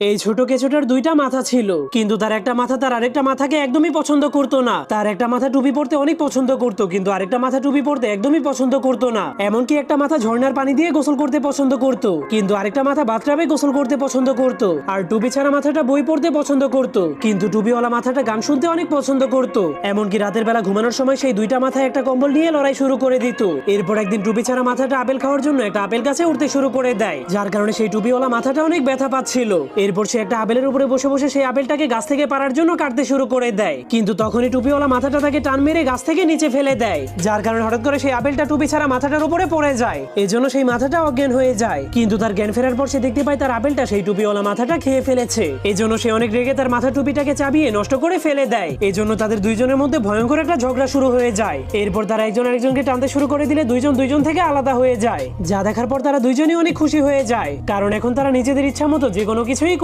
এই ছোট কেঁচোটার দুইটা মাথা ছিল, কিন্তু তার একটা মাথা তার আরেকটা মাথাকে একদমই পছন্দ করতো না। তার একটা মাথা টুপি পরতে অনেক পছন্দ করতো, কিন্তু আরেকটা মাথা টুপি পরতে একদমই পছন্দ করতো না। এমনকি একটা মাথা ঝর্ণার পানি দিয়ে গোসল করতে পছন্দ করতো, কিন্তু আরেকটা মাথা বাথটাবে গোসল করতে পছন্দ করতো। আর টুপি ছাড়া মাথাটা বই পড়তে পছন্দ করতো, কিন্তু টুপিওয়ালা মাথাটা গান শুনতে অনেক পছন্দ করতো। এমনকি রাতের বেলা ঘুমানোর সময় সেই দুইটা মাথায় একটা কম্বল নিয়ে লড়াই শুরু করে দিত। এরপর একদিন টুপি ছাড়া মাথাটা আপেল খাওয়ার জন্য একটা আপেল গাছে উঠতে শুরু করে দেয়, যার কারণে সেই টুপিওয়ালা মাথাটা অনেক ব্যথা পাচ্ছিল। এরপর সে একটা আপেলের উপরে বসে বসে সেই আপেলটাকে গাছ থেকে পাড়ার জন্য কাটতে শুরু করে দেয়, কিন্তু তখনই টুপিওয়ালা মাথাটা তাকে টান মেরে গাছ থেকে নিচে ফেলে দেয়, যার কারণে হঠাৎ করে সেই আপেলটা টুপি ছাড়া মাথাটার উপরে পড়ে যায়। এজন্য সেই মাথাটা অজ্ঞান হয়ে যায়। কিন্তু তার জ্ঞান ফেরার পর সে দেখতে পায় তার আপেলটা সেই টুপিওয়ালা মাথাটা খেয়ে ফেলেছে। এজন্য সে অনেক রেগে তার মাথা টুপিটাকে চাবিয়ে নষ্ট করে ফেলে দেয়। এজন্য তাদের দুইজনের মধ্যে ভয়ঙ্কর একটা ঝগড়া শুরু হয়ে যায়। এরপর তারা একজন আরেকজনকে টানতে শুরু করে দিলে দুইজন দুইজন থেকে আলাদা হয়ে যায়, যা দেখার পর তারা দুইজনই অনেক খুশি হয়ে যায়, কারণ এখন তারা নিজেদের ইচ্ছা মতো যে কোনো কিছুই